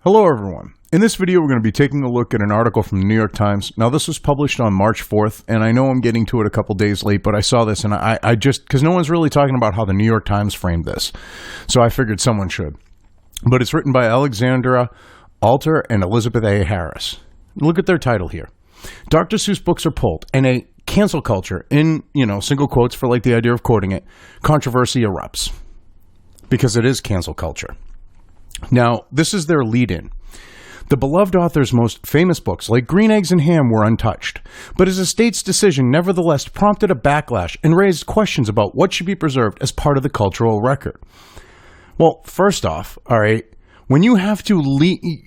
Hello everyone. In this video we're going to be taking a look at an article from the New York Times. Now this was published on March 4th, and I know I'm getting to it a couple days late, but I saw this and I just, because no one's really talking about how the New York Times framed this, so I figured someone should. But it's written by Alexandra Alter and Elizabeth A. Harris. Look at their title here. Dr. Seuss books are pulled, and a cancel culture, in, single quotes for like the idea of quoting it, controversy erupts. Because it is cancel culture. Now, this is their lead-in. The beloved author's most famous books, like Green Eggs and Ham, were untouched, but his estate's decision nevertheless prompted a backlash and raised questions about what should be preserved as part of the cultural record. Well, first off, all right, when you have to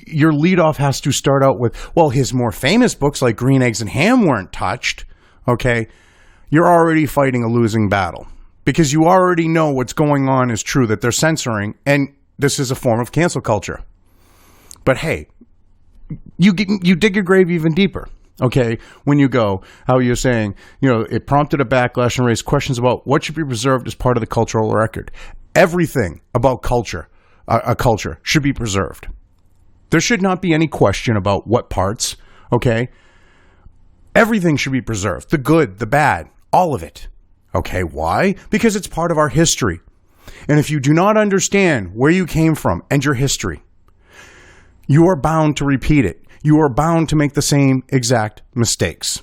your lead-off has to start out with, well, his more famous books, like Green Eggs and Ham, weren't touched, okay, you're already fighting a losing battle, because you already know what's going on is true, that they're censoring, and this is a form of cancel culture. But hey, you dig your grave even deeper, okay, when you go, how you're saying, it prompted a backlash and raised questions about what should be preserved as part of the cultural record. Everything about culture, a culture, should be preserved. There should not be any question about what parts, okay? Everything should be preserved. The good, the bad, all of it. Okay, why? Because it's part of our history. And if you do not understand where you came from and your history, you are bound to repeat it. You are bound to make the same exact mistakes.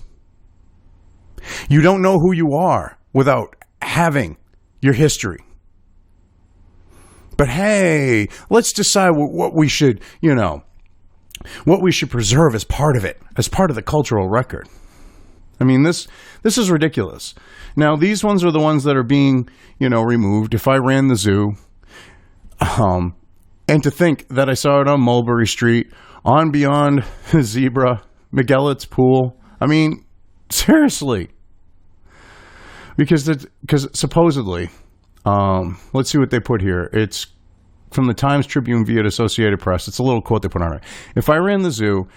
You don't know who you are without having your history. But hey, let's decide what we should, what we should preserve as part of it, as part of the cultural record. I mean, this is ridiculous. Now, these ones are the ones that are being, removed. If I ran the zoo, and to think that I saw it on Mulberry Street, on beyond Zebra, McGillet's Pool. I mean, seriously. Because supposedly, let's see what they put here. It's from the Times Tribune via Associated Press. It's a little quote they put on it. If I ran the zoo,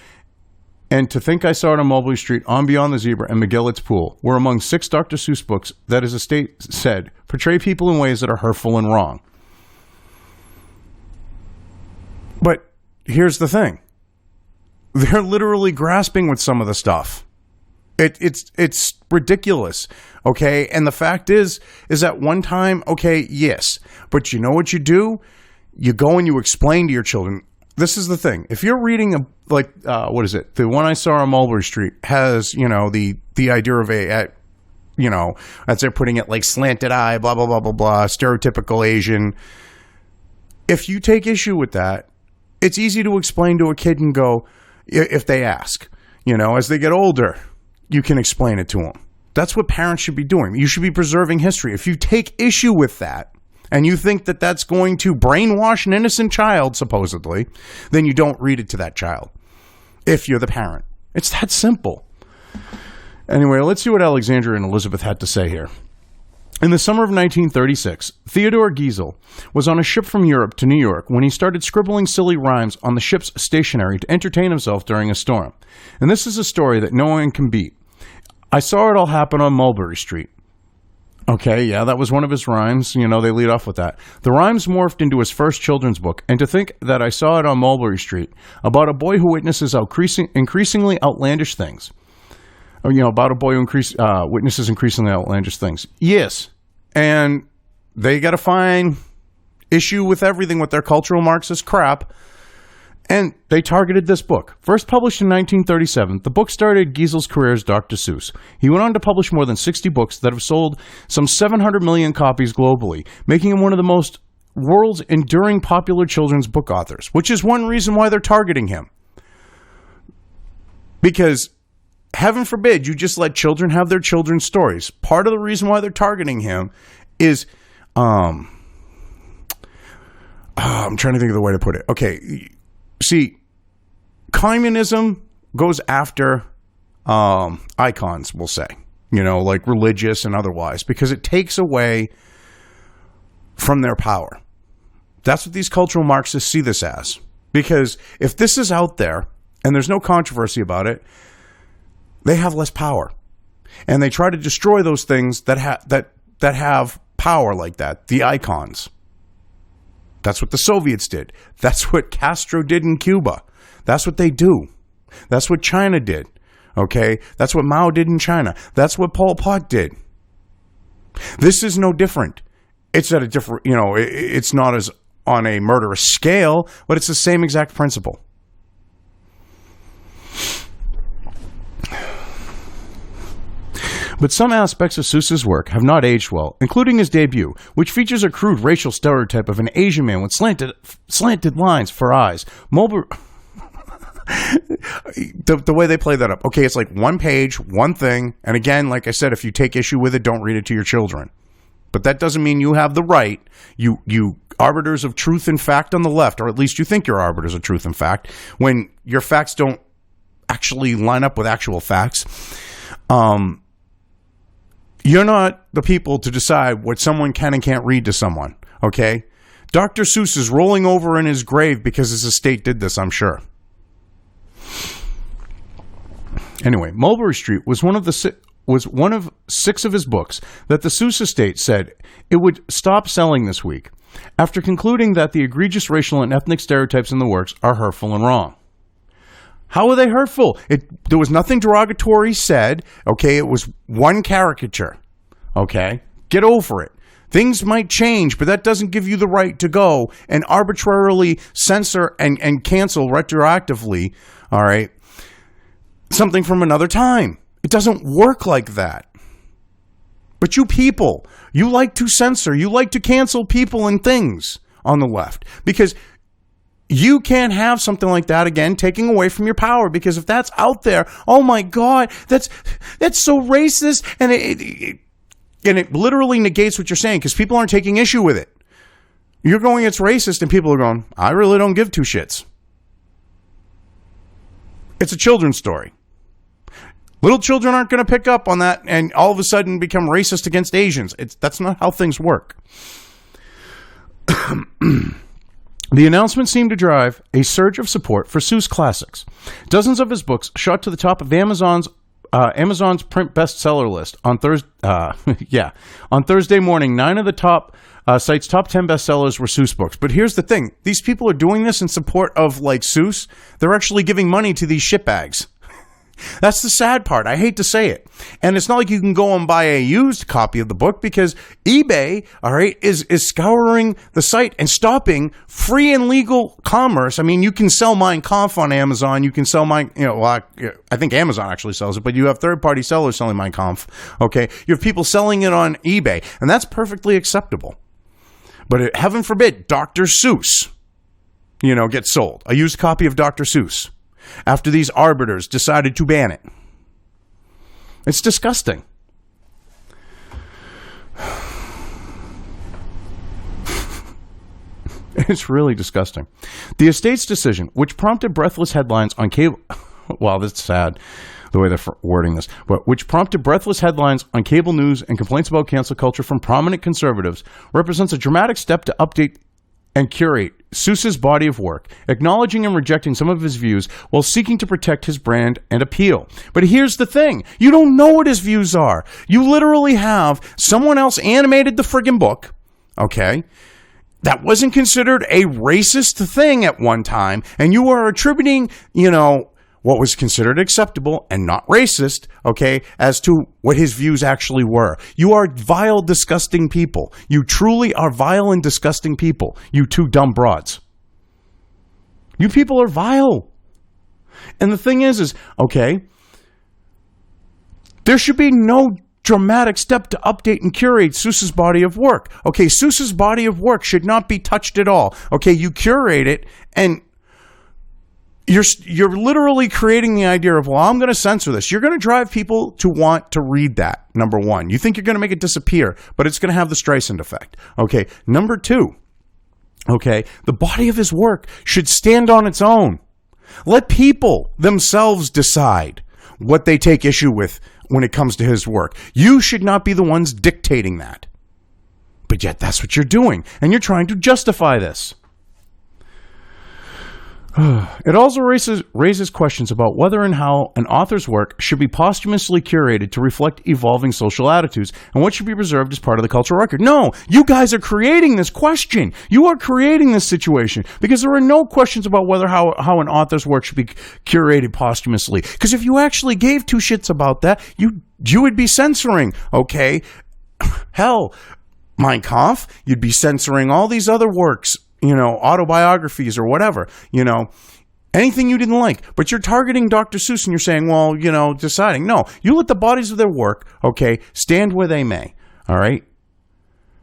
and to think I saw it on Mulberry Street, On Beyond the Zebra, and McGillet's Pool were among 6 Dr. Seuss books that his estate said portray people in ways that are hurtful and wrong. But here's the thing. They're literally grasping with some of the stuff. It's ridiculous, okay? And the fact is at one time, okay, yes. But you know what you do? You go and you explain to your children. This is the thing. If you're reading what is it? The one I saw on Mulberry Street has, the idea of as they're putting it, like slanted eye, blah, blah, blah, blah, blah, stereotypical Asian. If you take issue with that, it's easy to explain to a kid and go, if they ask, as they get older, you can explain it to them. That's what parents should be doing. You should be preserving history. If you take issue with that, and you think that that's going to brainwash an innocent child, supposedly, then you don't read it to that child, if you're the parent. It's that simple. Anyway, let's see what Alexandra and Elizabeth had to say here. In the summer of 1936, Theodore Giesel was on a ship from Europe to New York when he started scribbling silly rhymes on the ship's stationery to entertain himself during a storm. And this is a story that no one can beat. I saw it all happen on Mulberry Street. Okay, yeah, that was one of his rhymes. They lead off with that. The rhymes morphed into his first children's book, and to think that I saw it on Mulberry Street, about a boy who witnesses increasingly outlandish things. About a boy who witnesses increasingly outlandish things. Yes, and they got to find issue with everything with their cultural Marxist crap, and they targeted this book. First published in 1937, the book started Giesel's career as Dr. Seuss. He went on to publish more than 60 books that have sold some 700 million copies globally, making him one of the world's enduring popular children's book authors, which is one reason why they're targeting him. Because, heaven forbid, you just let children have their children's stories. Part of the reason why they're targeting him is, I'm trying to think of the way to put it. Okay, see, communism goes after icons, we'll say, like religious and otherwise, because it takes away from their power. That's what these cultural Marxists see this as. Because if this is out there and there's no controversy about it, they have less power. And they try to destroy those things that have power like that, the icons. That's what the Soviets did. That's what Castro did in Cuba. That's what they do. That's what China did. Okay? That's what Mao did in China. That's what Pol Pot did. This is no different. It's at a different, it's not as on a murderous scale, but it's the same exact principle. But some aspects of Seuss's work have not aged well, including his debut, which features a crude racial stereotype of an Asian man with slanted lines for eyes. The way they play that up. Okay, it's like one page, one thing, and again, like I said, if you take issue with it, don't read it to your children. But that doesn't mean you have the right, you arbiters of truth and fact on the left, or at least you think you're arbiters of truth and fact, when your facts don't actually line up with actual facts. You're not the people to decide what someone can and can't read to someone, okay? Dr. Seuss is rolling over in his grave because his estate did this, I'm sure. Anyway, Mulberry Street was one of 6 of his books that the Seuss estate said it would stop selling this week, after concluding that the egregious racial and ethnic stereotypes in the works are hurtful and wrong. How are they hurtful? There was nothing derogatory said, okay? It was one caricature, okay? Get over it. Things might change, but that doesn't give you the right to go and arbitrarily censor and cancel retroactively, all right, something from another time. It doesn't work like that. But you people, you like to censor, you like to cancel people and things on the left because you can't have something like that again taking away from your power, because if that's out there, oh my God, that's so racist, and it literally negates what you're saying because people aren't taking issue with it. You're going, it's racist, and people are going, I really don't give two shits. It's a children's story. Little children aren't going to pick up on that and all of a sudden become racist against Asians. That's not how things work. The announcement seemed to drive a surge of support for Seuss classics. Dozens of his books shot to the top of Amazon's print bestseller list on Thursday. On Thursday morning, 9 of the top site's top 10 bestsellers were Seuss books. But here's the thing: these people are doing this in support of like Seuss. They're actually giving money to these shitbags. That's the sad part. I hate to say it. And it's not like you can go and buy a used copy of the book because eBay, all right, is scouring the site and stopping free and legal commerce. I mean, you can sell Mein Kampf on Amazon. You can sell I think Amazon actually sells it, but you have third-party sellers selling Mein Kampf, okay? You have people selling it on eBay, and that's perfectly acceptable. But heaven forbid, Dr. Seuss, gets sold. A used copy of Dr. Seuss. After these arbiters decided to ban it. It's disgusting. It's really disgusting. The estate's decision, which prompted breathless headlines on cable... Wow, that's sad, the way they're wording this. But which prompted breathless headlines on cable news and complaints about cancel culture from prominent conservatives, represents a dramatic step to update and curate Seuss's body of work, acknowledging and rejecting some of his views while seeking to protect his brand and appeal. But here's the thing. You don't know what his views are. You literally have someone else animated the friggin' book, okay? That wasn't considered a racist thing at one time, and you are attributing, what was considered acceptable and not racist, okay, as to what his views actually were. You are vile, disgusting people. You truly are vile and disgusting people, you two dumb broads. You people are vile. And the thing is, okay, there should be no dramatic step to update and curate Seuss's body of work. Okay, Seuss's body of work should not be touched at all. Okay, you curate it, and you're literally creating the idea of, well, I'm going to censor this. You're going to drive people to want to read that, number one. You think you're going to make it disappear, but it's going to have the Streisand effect. Okay, number two, okay, the body of his work should stand on its own. Let people themselves decide what they take issue with when it comes to his work. You should not be the ones dictating that. But yet that's what you're doing, and you're trying to justify this. It also raises questions about whether and how an author's work should be posthumously curated to reflect evolving social attitudes and what should be preserved as part of the cultural record. No, you guys are creating this question. You are creating this situation because there are no questions about whether how an author's work should be curated posthumously. Because if you actually gave two shits about that, you would be censoring, okay? Hell, Mein Kampf, you'd be censoring all these other works, autobiographies or whatever, anything you didn't like. But you're targeting Dr. Seuss and you're saying, well, deciding. No, you let the bodies of their work, okay, stand where they may, all right?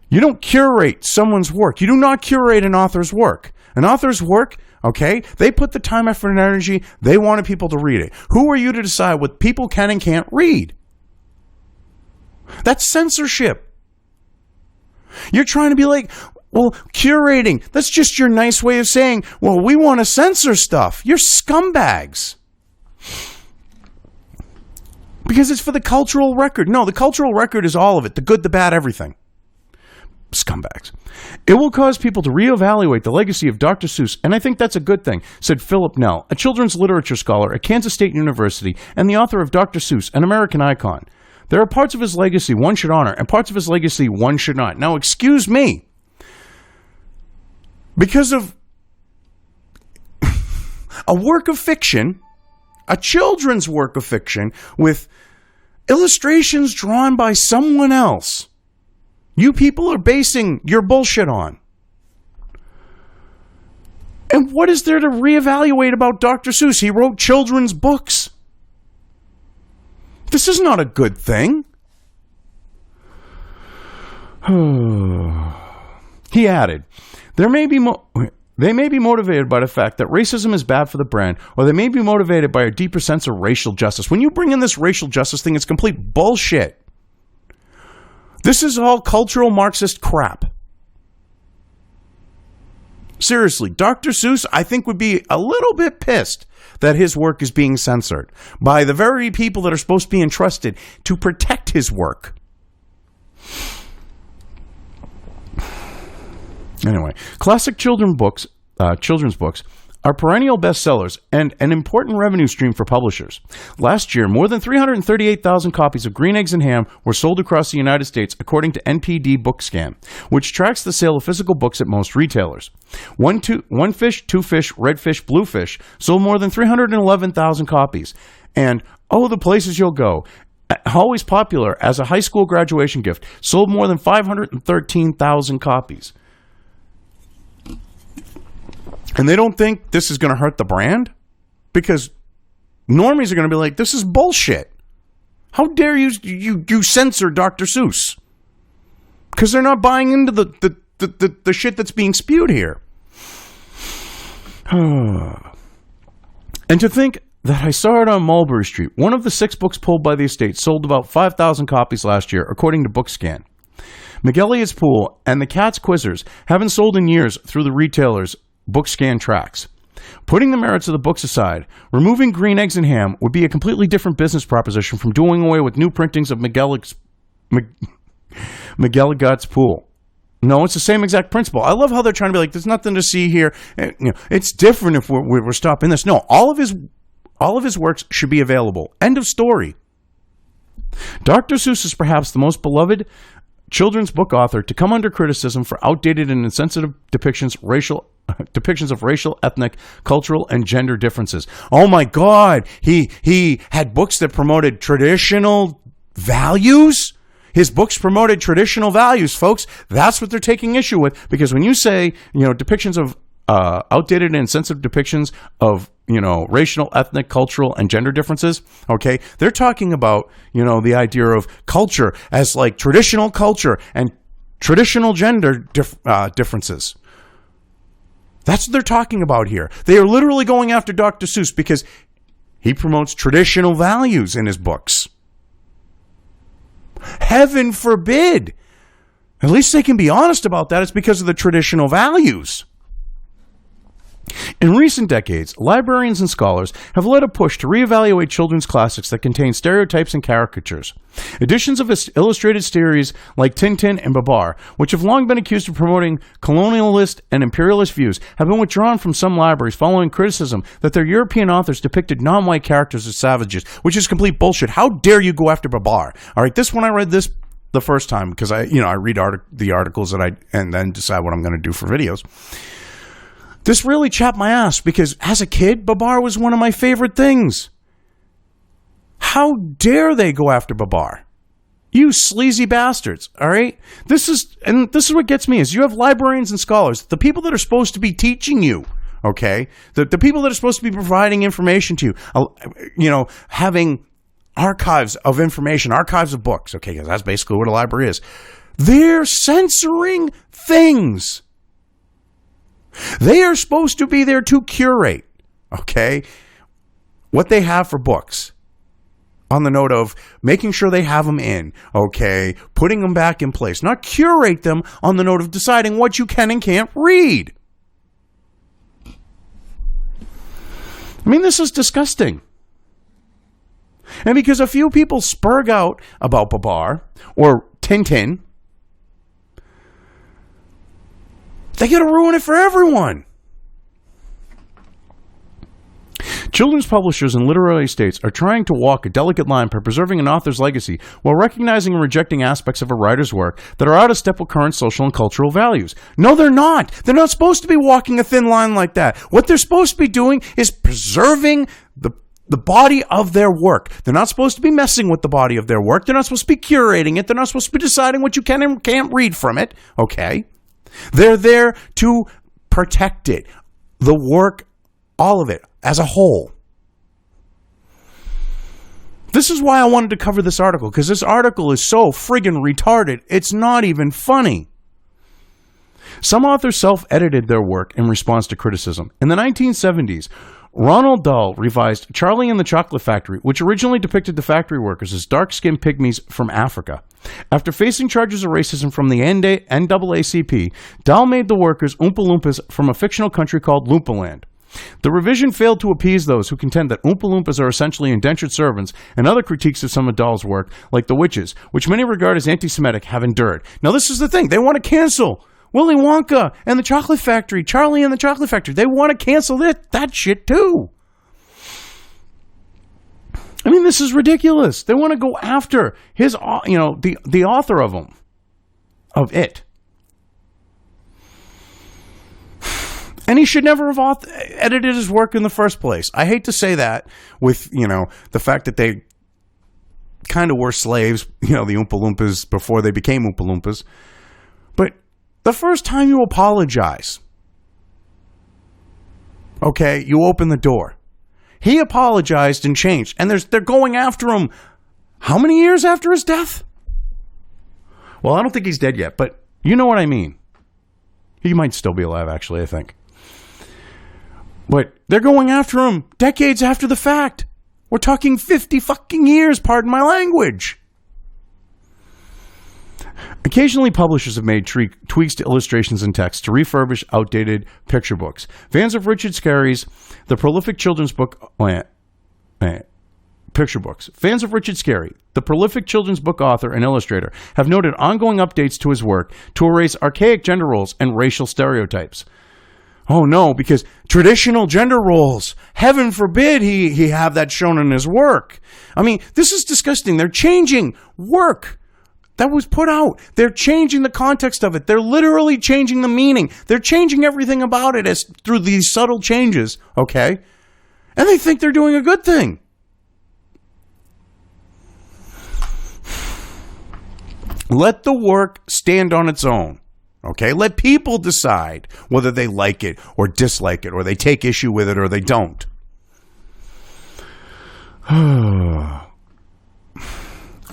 You don't curate someone's work. You do not curate an author's work. An author's work, okay, they put the time, effort, and energy. They wanted people to read it. Who are you to decide what people can and can't read? That's censorship. You're trying to be like, well, curating, that's just your nice way of saying, well, we want to censor stuff. You're scumbags. Because it's for the cultural record. No, the cultural record is all of it. The good, the bad, everything. Scumbags. It will cause people to reevaluate the legacy of Dr. Seuss, and I think that's a good thing, said Philip Nell, a children's literature scholar at Kansas State University and the author of Dr. Seuss, an American icon. There are parts of his legacy one should honor and parts of his legacy one should not. Now, excuse me. Because of a work of fiction, a children's work of fiction with illustrations drawn by someone else, you people are basing your bullshit on. And what is there to reevaluate about Dr. Seuss? He wrote children's books. This is not a good thing. He added, they may be motivated by the fact that racism is bad for the brand, or they may be motivated by a deeper sense of racial justice. When you bring in this racial justice thing, it's complete bullshit. This is all cultural Marxist crap. Seriously, Dr. Seuss, I think, would be a little bit pissed that his work is being censored by the very people that are supposed to be entrusted to protect his work. Anyway, classic children's books are perennial bestsellers and an important revenue stream for publishers. Last year, more than 338,000 copies of Green Eggs and Ham were sold across the United States, according to NPD BookScan, which tracks the sale of physical books at most retailers. One Fish, Two Fish, Red Fish, Blue Fish sold more than 311,000 copies. And Oh, the Places You'll Go, always popular as a high school graduation gift, sold more than 513,000 copies. And they don't think this is going to hurt the brand? Because normies are going to be like, this is bullshit. How dare you censor Dr. Seuss? Because they're not buying into the shit that's being spewed here. And to think that I saw it on Mulberry Street. One of the 6 books pulled by the estate sold about 5,000 copies last year, according to BookScan. McElligot's Pool and the Cat's Quizzers haven't sold in years through the retailers BookScan tracks. Putting the merits of the books aside, removing Green Eggs and Ham would be a completely different business proposition from doing away with new printings of McElligot's Pool. No, it's the same exact principle. I love how they're trying to be like, there's nothing to see here. It's different if we're stopping this. No, all of his works should be available. End of story. Dr. Seuss is perhaps the most beloved children's book author to come under criticism for outdated and insensitive depictions of racial, ethnic, cultural, and gender differences. Oh my God, he had books that promoted traditional values. His books promoted traditional values, folks. That's what they're taking issue with, because when you say, depictions of outdated and insensitive depictions of, racial, ethnic, cultural, and gender differences, okay, they're talking about, the idea of culture as like traditional culture and traditional gender differences. That's what they're talking about here. They are literally going after Dr. Seuss because he promotes traditional values in his books. Heaven forbid. At least they can be honest about that. It's because of the traditional values. In recent decades, librarians and scholars have led a push to reevaluate children's classics that contain stereotypes and caricatures. Editions of illustrated series like Tintin and Babar, which have long been accused of promoting colonialist and imperialist views, have been withdrawn from some libraries following criticism that their European authors depicted non-white characters as savages, which is complete bullshit. How dare you go after Babar? All right, when I read this the first time, because I read the articles and then decide what I'm going to do for videos. This really chapped my ass because as a kid, Babar was one of my favorite things. How dare they go after Babar? You sleazy bastards, all right? This is what gets me is you have librarians and scholars, the people that are supposed to be teaching you, okay? The people that are supposed to be providing information to you, having archives of information, archives of books, okay, because that's basically what a library is. They're censoring things. They are supposed to be there to curate, okay, what they have for books on the note of making sure they have them in, okay, putting them back in place, not curate them on the note of deciding what you can and can't read. I mean, this is disgusting. And because a few people spurg out about Babar or Tintin, they got to ruin it for everyone. Children's publishers and literary estates are trying to walk a delicate line by preserving an author's legacy while recognizing and rejecting aspects of a writer's work that are out of step with current social and cultural values. No, they're not. They're not supposed to be walking a thin line like that. What they're supposed to be doing is preserving the body of their work. They're not supposed to be messing with the body of their work. They're not supposed to be curating it. They're not supposed to be deciding what you can and can't read from it. Okay? They're there to protect it, the work, all of it, as a whole. This is why I wanted to cover this article, because this article is so friggin' retarded, it's not even funny. Some authors self-edited their work in response to criticism. In the 1970s, Ronald Dahl revised Charlie and the Chocolate Factory, which originally depicted the factory workers as dark-skinned pygmies from Africa. After facing charges of racism from the NAACP, Dahl made the workers Oompa Loompas from a fictional country called Loompaland. The revision failed to appease those who contend that Oompa Loompas are essentially indentured servants, and other critiques of some of Dahl's work, like The Witches, which many regard as anti-Semitic, have endured. Now this is the thing, they want to cancel Willy Wonka and the Chocolate Factory, Charlie and the Chocolate Factory. They want to cancel that shit too. I mean, this is ridiculous. They want to go after his, the author of it. And he should never have edited his work in the first place. I hate to say that with, the fact that they kind of were slaves, the Oompa Loompas before they became Oompa Loompas. But the first time you apologize, okay, you open the door. He apologized and changed. And they're going after him how many years after his death? Well, I don't think he's dead yet, but you know what I mean. He might still be alive, actually, I think. But they're going after him decades after the fact. We're talking 50 fucking years, pardon my language. Occasionally, publishers have made tweaks to illustrations and text to refurbish outdated picture books. Fans of Richard Scarry's The Prolific Children's Book... picture books. Fans of Richard Scarry, the prolific children's book author and illustrator, have noted ongoing updates to his work to erase archaic gender roles and racial stereotypes. Oh no, because traditional gender roles, heaven forbid he have that shown in his work. I mean, this is disgusting. They're changing work that was put out. They're changing the context of it. They're literally changing the meaning. They're changing everything about it through these subtle changes, okay? And they think they're doing a good thing. Let the work stand on its own, okay? Let people decide whether they like it or dislike it, or they take issue with it or they don't.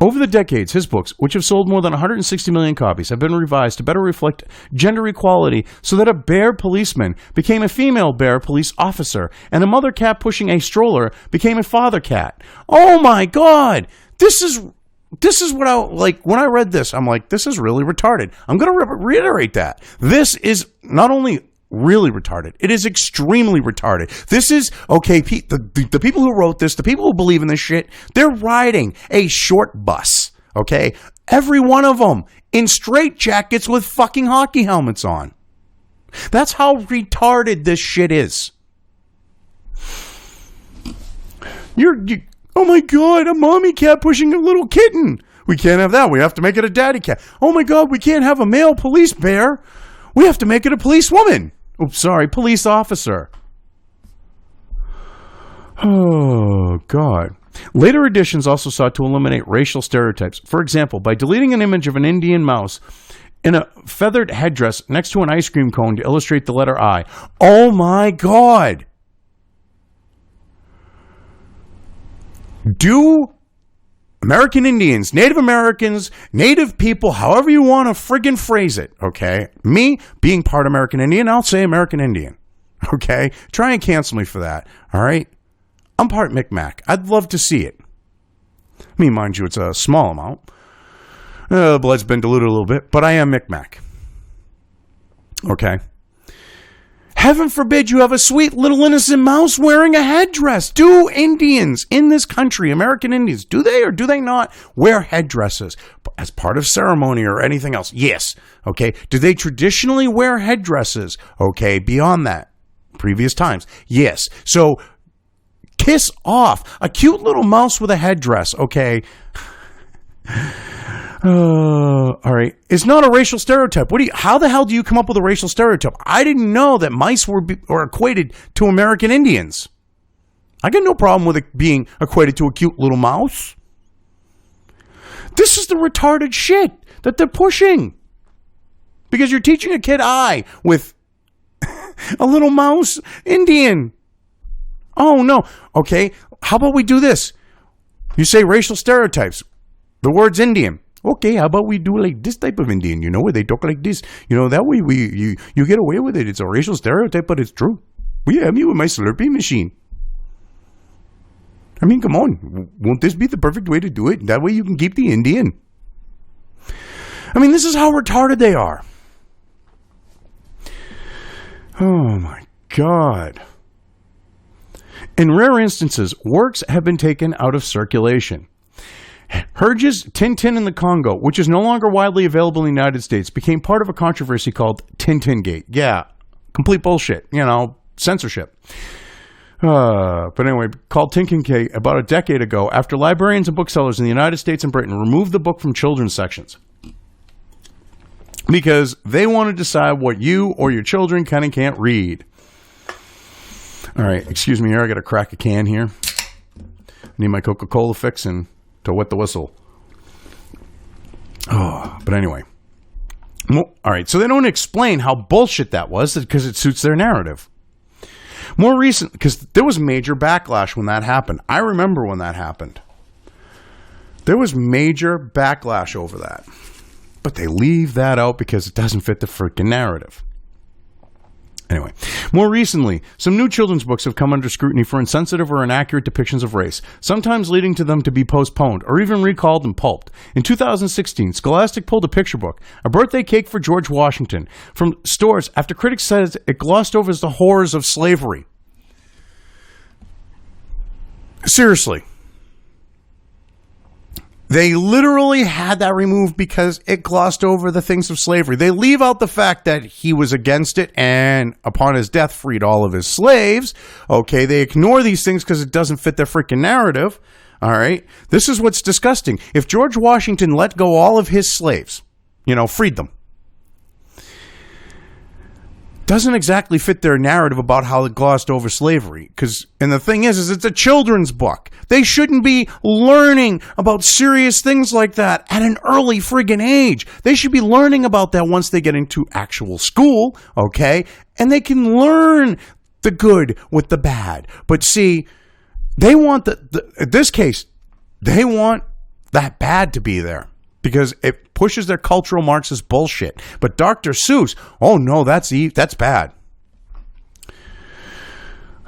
Over the decades, his books, which have sold more than 160 million copies, have been revised to better reflect gender equality so that a bear policeman became a female bear police officer and a mother cat pushing a stroller became a father cat. Oh my God! This is what I, like, when I read this, I'm like, this is really retarded. I'm going to reiterate that. This is not only really retarded. It is extremely retarded. This is, okay, the people who wrote this, the people who believe in this shit, they're riding a short bus, okay? Every one of them in straitjackets with fucking hockey helmets on. That's how retarded this shit is. Oh my God, a mommy cat pushing a little kitten. We can't have that. We have to make it a daddy cat. Oh my God, we can't have a male police bear. We have to make it a police woman. Oops, sorry, police officer. Oh, God. Later editions also sought to eliminate racial stereotypes. For example, by deleting an image of an Indian mouse in a feathered headdress next to an ice cream cone to illustrate the letter I. Oh, my God. Do American Indians, Native Americans, Native people, however you want to friggin' phrase it, okay? Me, being part American Indian, I'll say American Indian, okay? Try and cancel me for that, all right? I'm part Micmac. I'd love to see it. I mean, mind you, it's a small amount. Blood's been diluted a little bit, but I am Micmac, okay? Heaven forbid you have a sweet little innocent mouse wearing a headdress. Do Indians in this country, American Indians, do they or do they not wear headdresses as part of ceremony or anything else? Yes. Okay. Do they traditionally wear headdresses? Okay. Beyond that, previous times. Yes. So kiss off. A cute little mouse with a headdress. Okay. All right. It's not a racial stereotype. How the hell do you come up with a racial stereotype? I didn't know that mice were equated to American Indians. I got no problem with it being equated to a cute little mouse. This is the retarded shit that they're pushing. Because you're teaching a kid I with a little mouse Indian. Oh, no. Okay. How about we do this? You say racial stereotypes. The word's Indian. Okay, how about we do like this type of Indian, where they talk like this. That way you get away with it. It's a racial stereotype, but it's true. Will you help me with my Slurpee machine? I mean, come on. Won't this be the perfect way to do it? That way you can keep the Indian. I mean, this is how retarded they are. Oh, my God. In rare instances, works have been taken out of circulation. Hergé's Tintin in the Congo, which is no longer widely available in the United States, became part of a controversy called Tintin-gate. Yeah, complete bullshit, censorship. But anyway, called Tintin-gate about a decade ago after librarians and booksellers in the United States and Britain removed the book from children's sections. Because they want to decide what you or your children can and can't read. All right, excuse me here, I got to crack a can here. I need my Coca-Cola fix and to wet the whistle. Oh, but anyway. Well, all right, so they don't explain how bullshit that was because it suits their narrative. More recent, because there was major backlash when that happened. I remember when that happened. There was major backlash over that. But they leave that out because it doesn't fit the freaking narrative. Anyway, more recently, some new children's books have come under scrutiny for insensitive or inaccurate depictions of race, sometimes leading to them to be postponed or even recalled and pulped. In 2016, Scholastic pulled a picture book, A Birthday Cake for George Washington, from stores after critics said it glossed over the horrors of slavery. Seriously. They literally had that removed because it glossed over the things of slavery. They leave out the fact that he was against it and upon his death freed all of his slaves. Okay, they ignore these things because it doesn't fit their freaking narrative. All right, this is what's disgusting. If George Washington let go all of his slaves, freed them, doesn't exactly fit their narrative about how it glossed over slavery. And the thing is it's a children's book. They shouldn't be learning about serious things like that at an early friggin' age. They should be learning about that once they get into actual school, okay? And they can learn the good with the bad. But see, they want in this case, they want that bad to be there. Because it pushes their cultural Marxist bullshit. But Dr. Seuss, oh no, that's bad.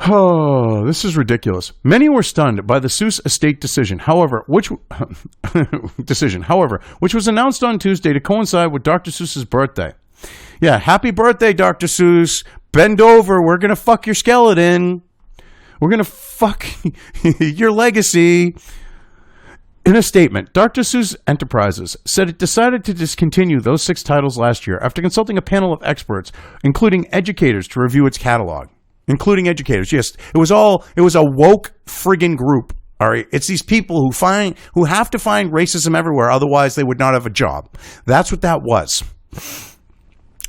Oh, this is ridiculous. Many were stunned by the Seuss estate decision. However, which was announced on Tuesday to coincide with Dr. Seuss's birthday. Yeah, happy birthday, Dr. Seuss. bend over. We're going to fuck your skeleton. We're going to fuck your legacy. In a statement, Dr. Seuss Enterprises said it decided to discontinue those 6 titles last year after consulting a panel of experts, including educators, to review its catalog. Including educators, yes. It was a woke friggin' group. All right, it's these people who have to find racism everywhere, otherwise they would not have a job. That's what that was.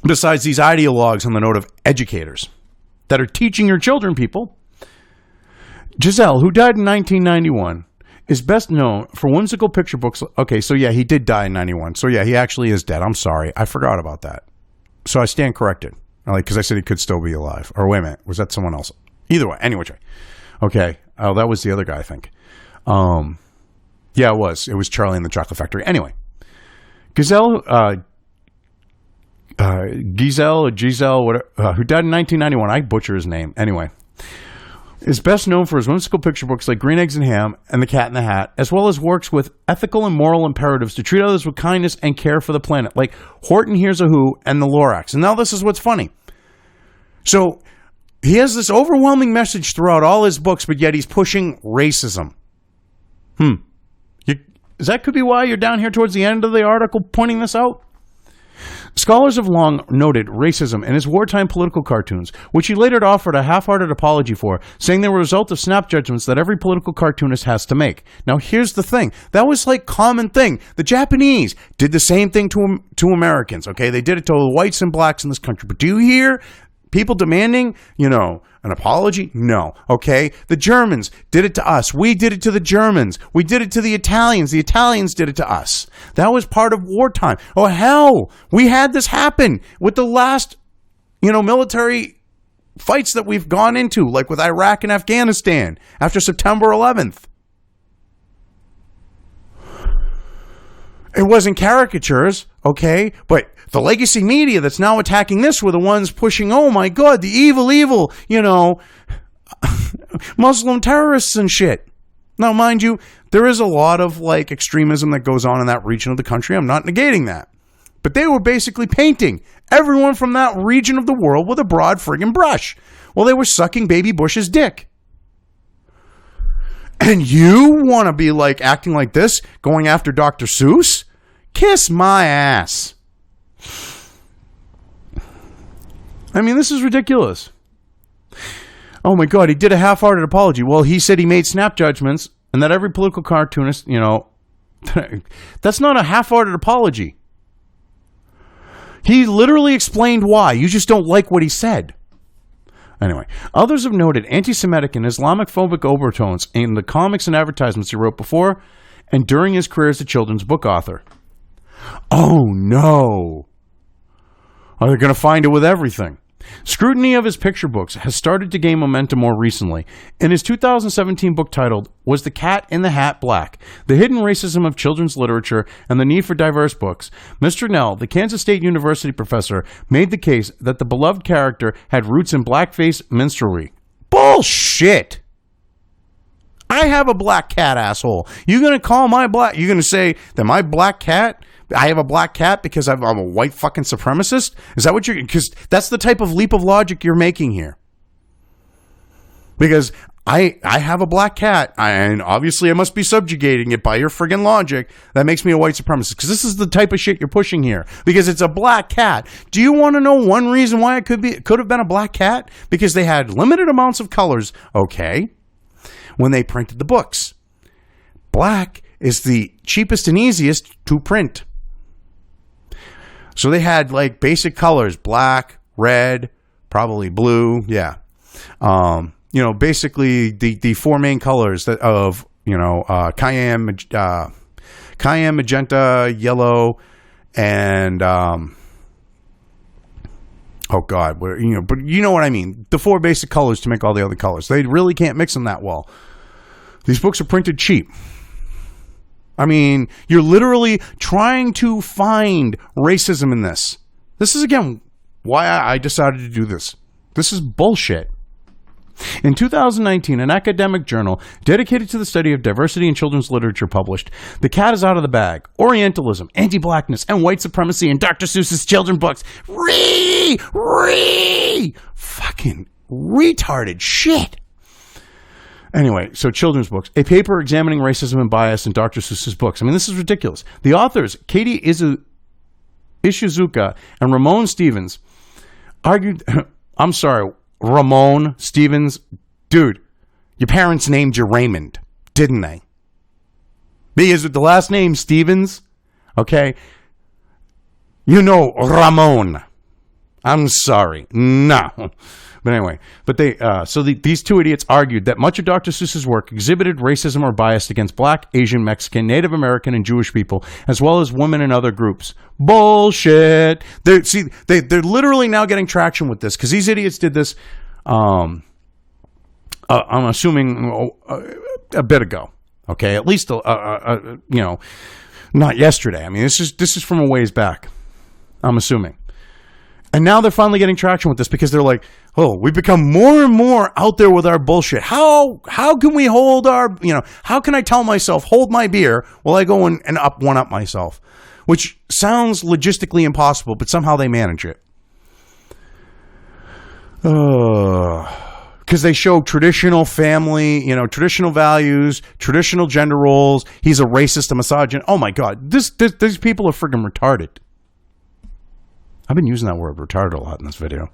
Besides these ideologues on the note of educators that are teaching your children, people. Giselle, who died in 1991, is best known for whimsical picture books. Okay, so yeah, he did die in 91. So yeah, he actually is dead. I'm sorry. I forgot about that. So I stand corrected. Because I said he could still be alive. Or wait a minute, was that someone else? Either way, anyway. Okay, oh, that was the other guy, I think. Yeah, it was. It was Charlie and the Chocolate Factory. Anyway, Giselle, whatever, who died in 1991. I butcher his name. Anyway, is best known for his whimsical picture books like Green Eggs and Ham and The Cat in the Hat, as well as works with ethical and moral imperatives to treat others with kindness and care for the planet, like Horton Hears a Who and The Lorax. And now this is what's funny. So he has this overwhelming message throughout all his books, but yet he's pushing racism. That could be why you're down here towards the end of the article pointing this out? Scholars have long noted racism in his wartime political cartoons, which he later offered a half-hearted apology for, saying they were a result of snap judgments that every political cartoonist has to make. Now, here's the thing. That was like common thing. The Japanese did the same thing to Americans, okay? They did it to the whites and blacks in this country. But do you hear people demanding, an apology? No, okay? The Germans did it to us. We did it to the Germans. We did it to the Italians. The Italians did it to us. That was part of wartime. Oh, hell, we had this happen with the last, military fights that we've gone into, like with Iraq and Afghanistan after September 11th. It wasn't caricatures, okay? But the legacy media that's now attacking this were the ones pushing, oh my God, the evil, Muslim terrorists and shit. Now, mind you, there is a lot of extremism that goes on in that region of the country. I'm not negating that. But they were basically painting everyone from that region of the world with a broad friggin' brush while they were sucking baby Bush's dick. And you want to be acting like this, going after Dr. Seuss? Kiss my ass. I mean, this is ridiculous. Oh my God, he did a half-hearted apology. Well, he said he made snap judgments and that every political cartoonist, that's not a half-hearted apology. He literally explained why. You just don't like what he said. Anyway, others have noted anti-Semitic and Islamophobic overtones in the comics and advertisements he wrote before and during his career as a children's book author. Oh no! Are they going to find it with everything? Scrutiny of his picture books has started to gain momentum more recently. In his 2017 book titled, Was the Cat in the Hat Black? The Hidden Racism of Children's Literature and the Need for Diverse Books, Mr. Nell, the Kansas State University professor, made the case that the beloved character had roots in blackface minstrelsy. Bullshit! I have a black cat, asshole. You going to call my black... You going to say that my black cat... I have a black cat because I'm a white fucking supremacist? Is that what you're... Because that's the type of leap of logic you're making here. Because I have a black cat, and obviously I must be subjugating it by your friggin' logic. That makes me a white supremacist. Because this is the type of shit you're pushing here. Because it's a black cat. Do you want to know one reason why it could have been a black cat? Because they had limited amounts of colors, okay, when they printed the books. Black is the cheapest and easiest to print. So they had basic colors, black, red, probably blue, yeah. Basically the four main colors of cayenne, magenta, yellow, and oh God, but you know what I mean. The four basic colors to make all the other colors. They really can't mix them that well. These books are printed cheap. I mean, you're literally trying to find racism in this. This is, again, why I decided to do this. This is bullshit. In 2019, an academic journal dedicated to the study of diversity in children's literature published, The Cat is Out of the Bag, Orientalism, Anti-Blackness, and White Supremacy in Dr. Seuss's Children's Books. Fuck. fucking retarded shit. Anyway, so children's books. A paper examining racism and bias in Dr. Seuss's books. I mean, this is ridiculous. The authors, Katie Ishizuka and Ramon Stevens, argued... I'm sorry, Ramon Stevens. Dude, your parents named you Raymond, didn't they? Because with the last name Stevens, okay, you know Ramon. I'm sorry. No. But anyway, these two idiots argued that much of Dr. Seuss's work exhibited racism or bias against Black, Asian, Mexican, Native American, and Jewish people, as well as women and other groups. Bullshit. They're literally now getting traction with this because these idiots did this. I'm assuming a bit ago. Okay, at least not yesterday. I mean, this is from a ways back. I'm assuming. And now they're finally getting traction with this because they're like, oh, we've become more and more out there with our bullshit. How can we hold our, how can I tell myself, hold my beer while I go and one up myself? Which sounds logistically impossible, but somehow they manage it. Because they show traditional family, traditional values, traditional gender roles. He's a racist, a misogynist. Oh my God, these people are friggin' retarded. I've been using that word retarded a lot in this video.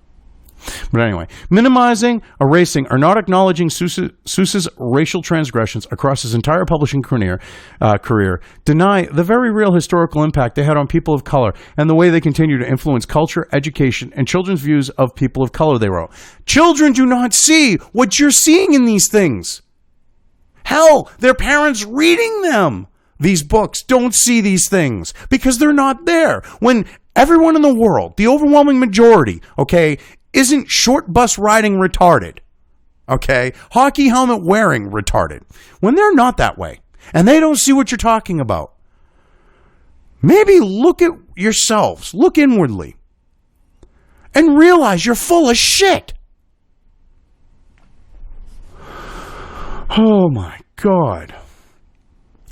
But anyway, minimizing, erasing, or not acknowledging Seuss's racial transgressions across his entire publishing career deny the very real historical impact they had on people of color and the way they continue to influence culture, education, and children's views of people of color, they wrote. Children do not see what you're seeing in these things. Hell, their parents reading them these books don't see these things because they're not there. When everyone in the world, the overwhelming majority, okay, isn't short bus riding retarded, okay, hockey helmet wearing retarded, when they're not that way and they don't see what you're talking about, maybe look at yourselves, look inwardly, and realize you're full of shit. Oh my God.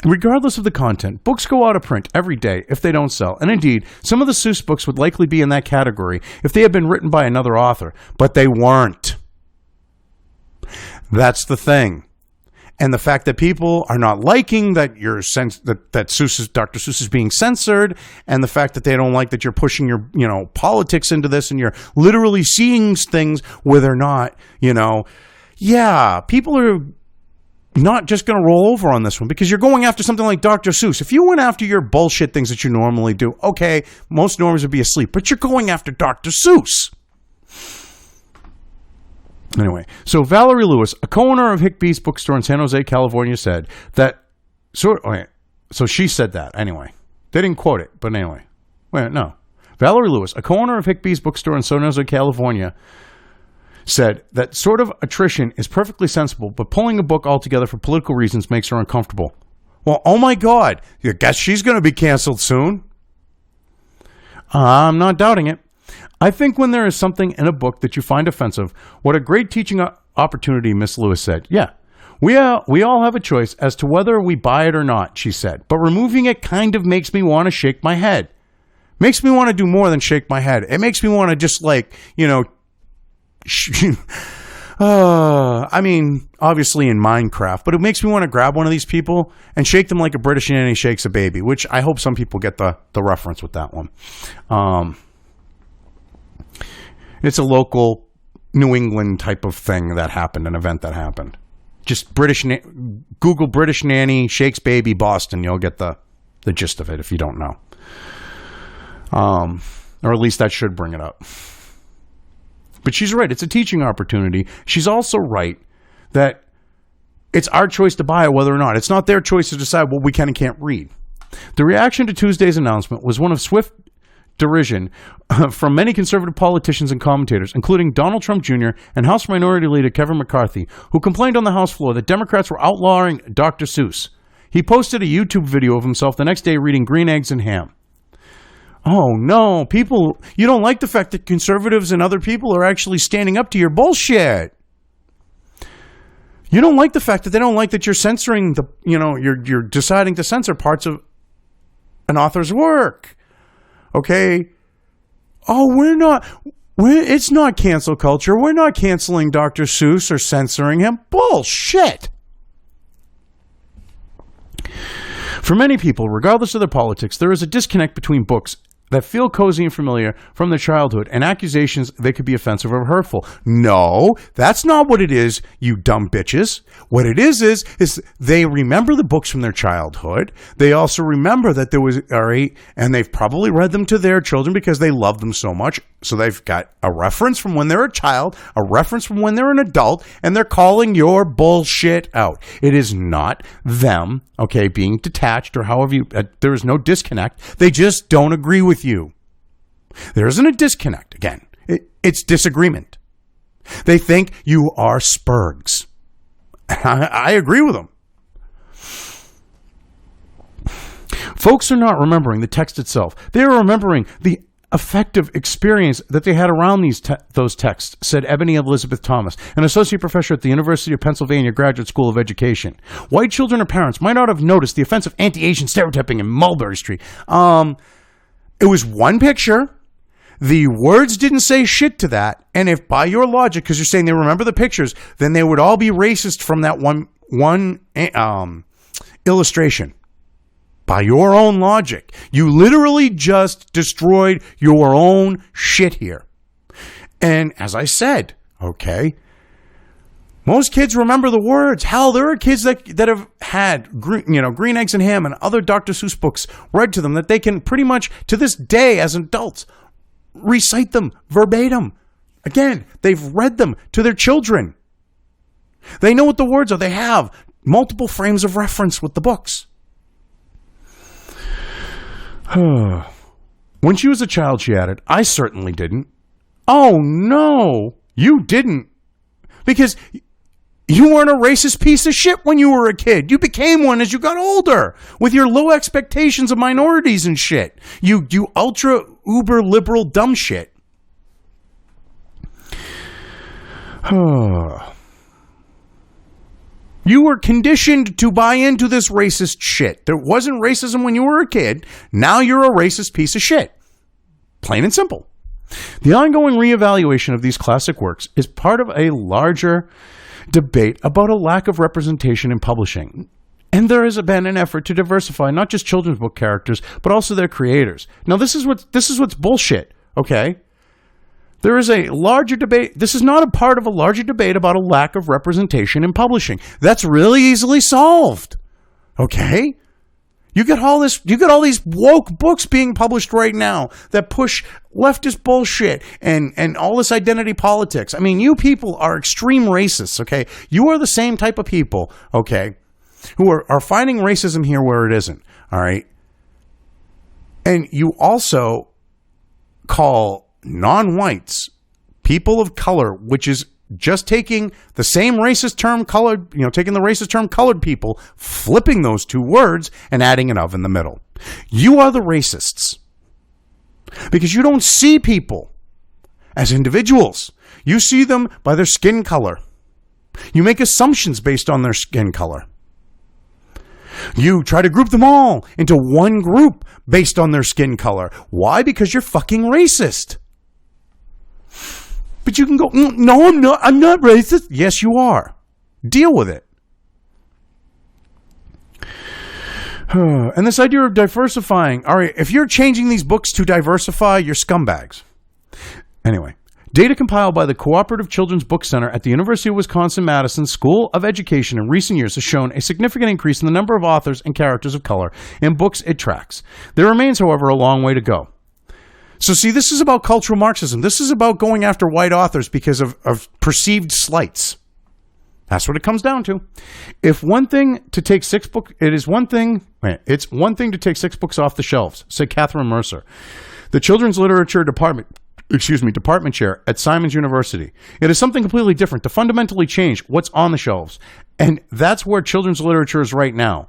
Regardless of the content, books go out of print every day if they don't sell. And indeed, some of the Seuss books would likely be in that category if they had been written by another author. But they weren't. That's the thing. And the fact that people are not liking that that Dr. Seuss is being censored, and the fact that they don't like that you're pushing your, politics into this and you're literally seeing things where they're not, yeah, people are not just going to roll over on this one because you're going after something like Dr. Seuss. If you went after your bullshit things that you normally do, okay, most normies would be asleep, but you're going after Dr. Seuss. Anyway, so Valerie Lewis, a co-owner of Hickbee's bookstore in San Jose, California, said that, so she said that anyway. They didn't quote it, but anyway. Wait, no. Valerie Lewis, a co-owner of Hickbee's bookstore in San Jose, California, said that sort of attrition is perfectly sensible, but pulling a book altogether for political reasons makes her uncomfortable. Well, oh my God, you guess she's going to be canceled soon? I'm not doubting it. I think when there is something in a book that you find offensive, what a great teaching opportunity, Miss Lewis said. Yeah, we all have a choice as to whether we buy it or not, she said, but removing it kind of makes me want to shake my head. Makes me want to do more than shake my head. It makes me want to just I mean, obviously in Minecraft, but it makes me want to grab one of these people and shake them like a British nanny shakes a baby, which I hope some people get the reference with that one. It's a local New England type of thing that happened, an event that happened. Just Google British nanny shakes baby Boston. You'll get the gist of it if you don't know. Or at least that should bring it up. But she's right. It's a teaching opportunity. She's also right that it's our choice to buy it whether or not. It's not their choice to decide what we can and can't read. The reaction to Tuesday's announcement was one of swift derision from many conservative politicians and commentators, including Donald Trump Jr. and House Minority Leader Kevin McCarthy, who complained on the House floor that Democrats were outlawing Dr. Seuss. He posted a YouTube video of himself the next day reading Green Eggs and Ham. Oh, no, people, you don't like the fact that conservatives and other people are actually standing up to your bullshit. You don't like the fact that they don't like that you're censoring you're deciding to censor parts of an author's work. Okay? Oh, we're not. It's not cancel culture. We're not canceling Dr. Seuss or censoring him. Bullshit. For many people, regardless of their politics, there is a disconnect between books that feel cozy and familiar from their childhood and accusations they could be offensive or hurtful. No, that's not what it is, you dumb bitches. What it is they remember the books from their childhood. They also remember that there was, and they've probably read them to their children because they love them so much. So they've got a reference from when they're a child, a reference from when they're an adult, and they're calling your bullshit out. It is not them, being detached or however there is no disconnect. They just don't agree with you. There isn't a disconnect. Again, it's disagreement. They think you are spurgs. I agree with them. Folks are not remembering the text itself. They are remembering the affective experience that they had around those texts, said Ebony Elizabeth Thomas, an associate professor at the University of Pennsylvania Graduate School of Education. White children or parents might not have noticed the offensive anti-Asian stereotyping in Mulberry Street. It was one picture. The words didn't say shit to that. And if by your logic, because you're saying they remember the pictures, then they would all be racist from that one illustration. By your own logic, you literally just destroyed your own shit here. And as I said, most kids remember the words. Hell, there are kids that have had Green Eggs and Ham and other Dr. Seuss books read to them that they can pretty much, to this day as adults, recite them verbatim. Again, they've read them to their children. They know what the words are. They have multiple frames of reference with the books. When she was a child, she added, I certainly didn't. Oh, no, you didn't. Because you weren't a racist piece of shit when you were a kid. You became one as you got older with your low expectations of minorities and shit. You ultra uber liberal dumb shit. You were conditioned to buy into this racist shit. There wasn't racism when you were a kid. Now you're a racist piece of shit. Plain and simple. The ongoing reevaluation of these classic works is part of a larger debate about a lack of representation in publishing. And there has been an effort to diversify not just children's book characters, but also their creators. Now, this is what's bullshit, okay? There is a larger debate. This is not a part of a larger debate about a lack of representation in publishing. That's really easily solved. Okay? You get all these woke books being published right now that push leftist bullshit and all this identity politics. I mean, you people are extreme racists, okay? You are the same type of people, okay, who are finding racism here where it isn't, all right? And you also call non-whites, people of color, which is just taking the same racist term colored, taking the racist term colored people, flipping those two words and adding an of in the middle. You are the racists because you don't see people as individuals. You see them by their skin color. You make assumptions based on their skin color. You try to group them all into one group based on their skin color. Why? Because you're fucking racist. But you can go, no, I'm not racist. Yes, you are. Deal with it. And this idea of diversifying. All right, if you're changing these books to diversify, you're scumbags. Anyway, data compiled by the Cooperative Children's Book Center at the University of Wisconsin-Madison School of Education in recent years has shown a significant increase in the number of authors and characters of color in books it tracks. There remains, however, a long way to go. So see, this is about cultural Marxism. This is about going after white authors because of perceived slights. That's what it comes down to. It's one thing to take 6 books off the shelves, said Catherine Mercer, the Children's Literature Department chair at Simons University. It is something completely different to fundamentally change what's on the shelves. And that's where children's literature is right now.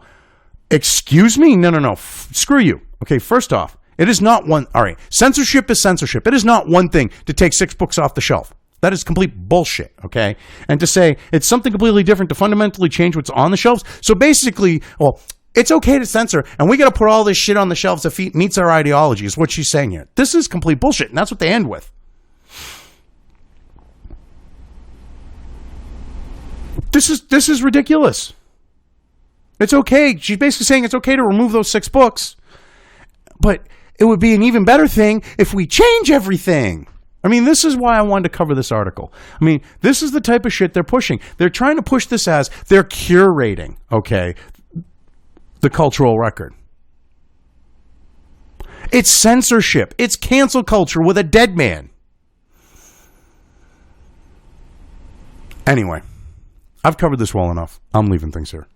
Excuse me? No. Screw you. Okay, first off, it is not one. All right, censorship is censorship. It is not one thing to take 6 books off the shelf. That is complete bullshit, okay? And to say it's something completely different to fundamentally change what's on the shelves. So basically, it's okay to censor, and we got to put all this shit on the shelves that meets our ideology, is what she's saying here. This is complete bullshit, and that's what they end with. This is ridiculous. It's okay. She's basically saying it's okay to remove those 6 books, but it would be an even better thing if we change everything. I mean, this is why I wanted to cover this article. I mean, this is the type of shit they're pushing. They're trying to push this as they're curating, okay, the cultural record. It's censorship. It's cancel culture with a dead man. Anyway, I've covered this well enough. I'm leaving things here.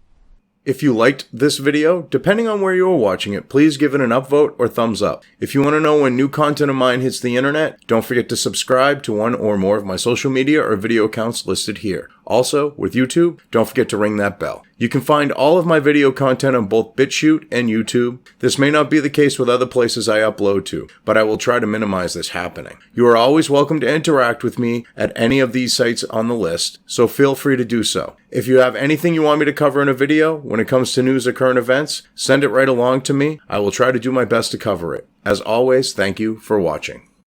If you liked this video, depending on where you are watching it, please give it an upvote or thumbs up. If you want to know when new content of mine hits the internet, don't forget to subscribe to one or more of my social media or video accounts listed here. Also, with YouTube, don't forget to ring that bell. You can find all of my video content on both BitChute and YouTube. This may not be the case with other places I upload to, but I will try to minimize this happening. You are always welcome to interact with me at any of these sites on the list, so feel free to do so. If you have anything you want me to cover in a video, when it comes to news or current events, send it right along to me. I will try to do my best to cover it. As always, thank you for watching.